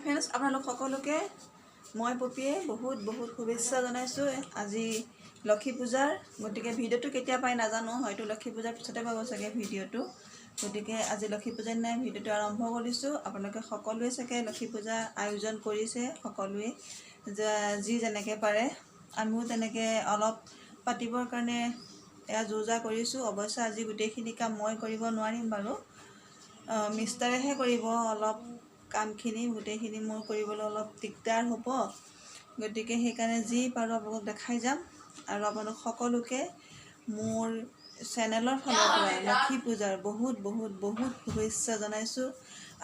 Friends আপোনালোক সকলোকে মই পপিয়ে বহুত বহুত শুভেচ্ছা জনাইছোঁ আজি লক্ষী পূজাৰ গতিকে ভিডিঅ'টো কেতিয়া পাই নাজানো হয়তো লক্ষী পূজাৰ পিছতে পাব চাগে ভিডিঅ'টো গতিকে আজি লক্ষী পূজাৰ দিনাই ভিডিঅ'টো আৰম্ভ কৰিছোঁ আপোনালোকে সকলোৱে চাগে লক্ষী পূজা আয়োজন কৰিছে সকলোৱে যি যেনেকৈ পাৰে আমিও তেনেকৈ অলপ পাতিবৰ কাৰণে এয়া যোজা কৰিছোঁ অৱশ্যে আজি গোটেইখিনি কাম মই কৰিব নোৱাৰিম বাৰু মিষ্টাৰেহে কৰিব অলপ কামখিনি গোটেইখিনি মোৰ কৰিবলৈ অলপ দিগদাৰ হ'ব গতিকে সেইকাৰণে যি পাৰোঁ আপোনালোকক দেখাই যাম আৰু আপোনালোক সকলোকে মোৰ চেনেলৰ ফালৰ পৰা লক্ষী পূজাৰ বহুত বহুত বহুত শুভেচ্ছা জনাইছোঁ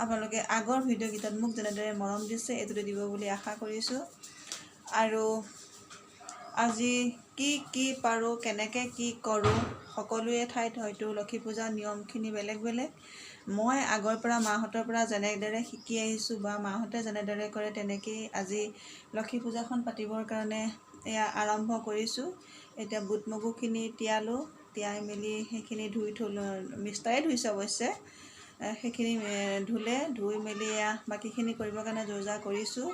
আপোনালোকে আগৰ ভিডিঅ'কেইটাত মোক যেনেদৰে মৰম দিছে এইটোতে দিব বুলি আশা কৰিছোঁ আৰু আজি কি পাৰোঁ কেনেকৈ কি কৰোঁ সকলোৱে ঠাইত হয়তো লক্ষী পূজাৰ নিয়মখিনি বেলেগ বেলেগ মই আগৰ পৰা মাহঁতৰ পৰা যেনেদৰে শিকি আহিছোঁ বা মাহঁতে যেনেদৰে কৰে তেনেকেই আজি লক্ষী পূজাখন পাতিবৰ কাৰণে এয়া আৰম্ভ কৰিছোঁ এতিয়া বুট মগুখিনি তিয়ালোঁ তিয়াই মেলি সেইখিনি ধুই থ'লোঁ মিষ্টাৰে ধুইছে অৱশ্যে সেইখিনি ধুই মেলি এয়া বাকীখিনি কৰিবৰ কাৰণে যোজা কৰিছোঁ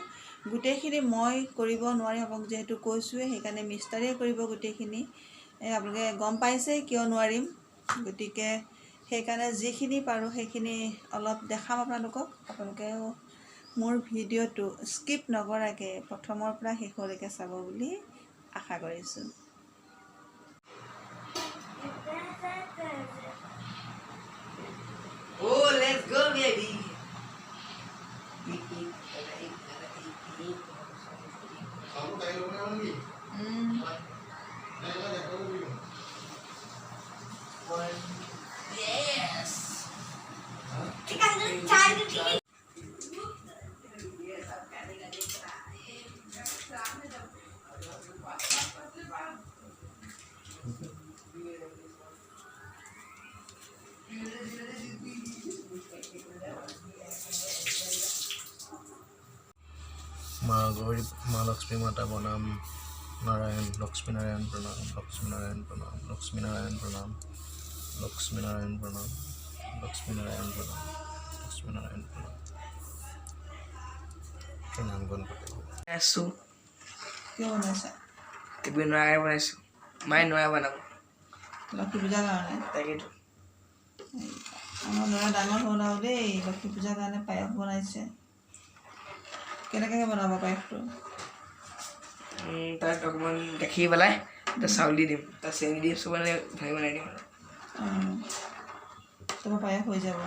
গোটেইখিনি মই কৰিব নোৱাৰিম আপোনাক যিহেতু কৈছোঁৱে সেইকাৰণে মিষ্টাৰে কৰিব গোটেইখিনি আপোনালোকে গম পাইছে কিয় নোৱাৰিম গতিকে সেইকাৰণে যিখিনি পাৰোঁ সেইখিনি অলপ দেখাম আপোনালোকেও মোৰ ভিডিঅ'টো স্কিপ নকৰাকৈ প্ৰথমৰ পৰা শেষলৈকে চাব বুলি আশা কৰিছোঁ Oh, let's go, baby. Yes. माँ लक्ष्मी माता प्रणाम नारायण लक्ष्मी नारायण प्रणाम लक्ष्मी नारायण प्रणाम लक्ष्मी नारायण प्रणाम लक्ष्मी नारायण प्रणाम लक्ष्मी नारायण प्रणाम लक्ष्मी नारायण प्रणाम के नाम गण Asu. কিয় বনাইছা Tibi nuara banasu. Mai nuara banabu. Lakshmi পূজাৰ কাৰণে Takitu. আমাৰ ল'ৰা ডাঙৰ হ'ল আৰু দেই লক্ষী পূজাৰ কাৰণে পায়স বনাইছে কেনেকৈ বনাব পায়সটো তাত অকণমান গাখীৰ পেলাই তাত চাউল দি দিম তাত চেনি দি চব মানে ভাঙি বনাই দিম তোমাৰ পায়স হৈ যাব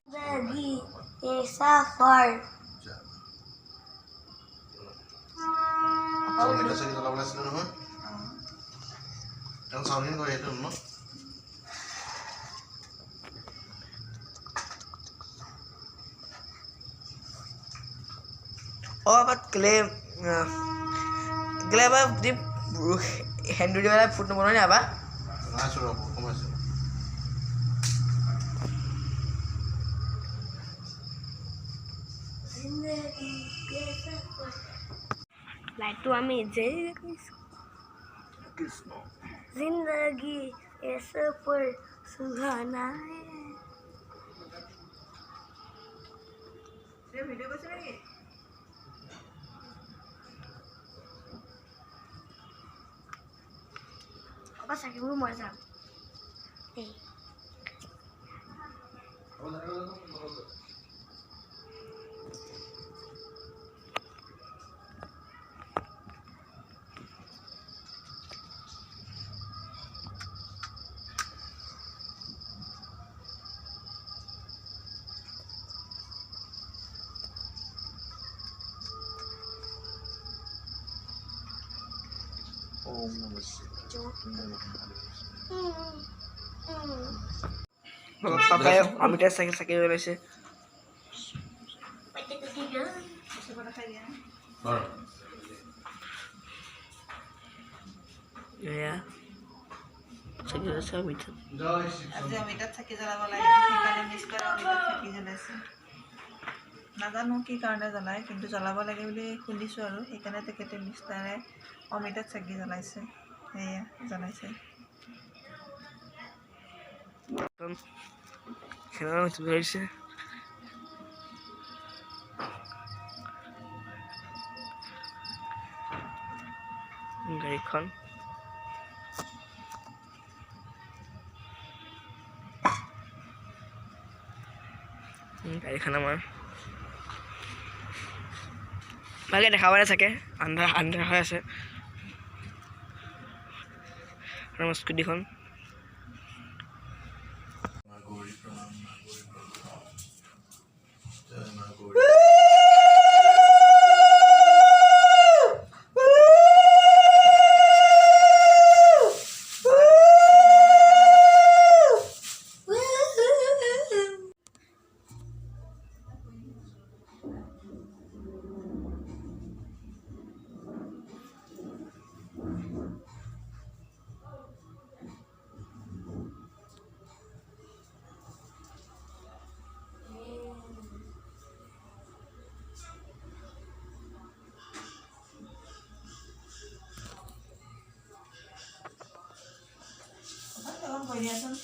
Lagi safar. Kalau kita sini kalau belas dulu mah, yang sound ini kau itu mah. Oh, apa klaim apa di handu di mana food nomornya apa? Nah, suruh aku masuk. Light tu ami jadi Krishna. Zindagi ऐसा पर सुहाना है video' কৰিছে নেকি apa sakit lu masa Om Namah Papa আমি তাত চাকি চাকি জ্বলাইছে এয়া চাকি জ্বলাইছে মিঠাত আজি অমিতাত চাকি জ্বলাব লাগে সেইকাৰণে মিষ্টাৰে অমিতাত চাকি জ্বলাইছে নাজানো কি কাৰণে জ্বলায়, কিন্তু জ্বলাব লাগে বুলি শুনিছোঁ আৰু সেইকাৰণে তেখেতে নিষ্ঠাৰে অমিতাত চাকি জ্বলাইছে। সেয়া জ্বলাইছে। ধৰিছে গাড়ীখন গাড়ীখন আমাৰ ভালকৈ দেখা পোৱা নাই চাগে, আন্ধাৰ আন্ধাৰ হৈ আছে। আৰু আমাৰ স্কুটিখন মা গৌৰী প্ৰণাম, মা গৌৰী প্ৰণাম, জয় মা গৌৰী। কৈ দিয়াচোন।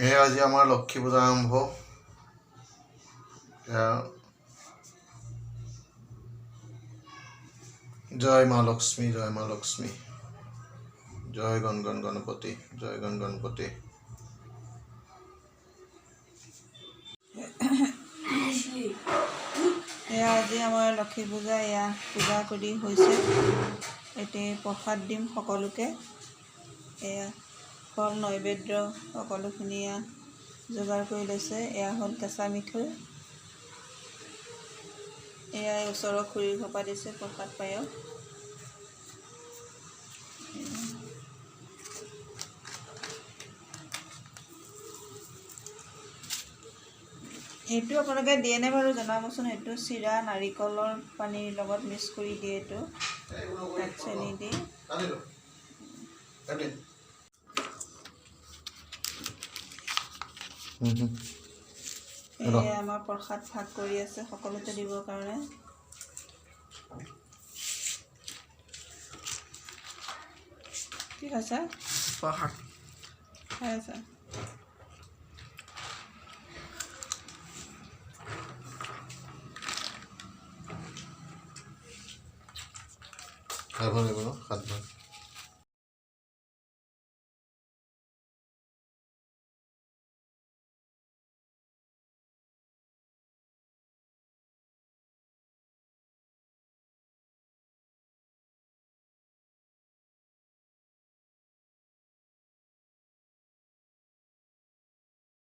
এয়া আজি আমাৰ লক্ষী পূজা আৰম্ভ। জয় মা লক্ষ্মী, জয় মা লক্ষ্মী, জয় গণ গণ গণপতি, জয় গণ গণপতি। এয়া আজি আমাৰ লক্ষী পূজা, এয়া পূজা কৰি হৈছে। এতিয়া প্ৰসাদ দিম সকলোকে। এয়া ফল নৈবেদ্য সকলোখিনি এয়া যোগাৰ কৰি লৈছে। এয়া হ'ল কেঁচা মিঠৈ, এয়া ওচৰৰ খুৰীৰ ঘৰৰ পৰা দিছে প্ৰসাদ পায়স। এইটো আপোনালোকে দিয়েনে বাৰু জনাবচোন। এইটো চিৰা নাৰিকলৰ পানীৰ লগত মিক্স কৰি দিয়ে, এইটো তাত চেনি দি। এয়া আমাৰ প্ৰসাদ ভাগ কৰি আছে সকলোতে দিবৰ কাৰণে। কি খাইছা? প্ৰসাদ খাই আছা? খাব লাগিব ন, 7 ভাগ।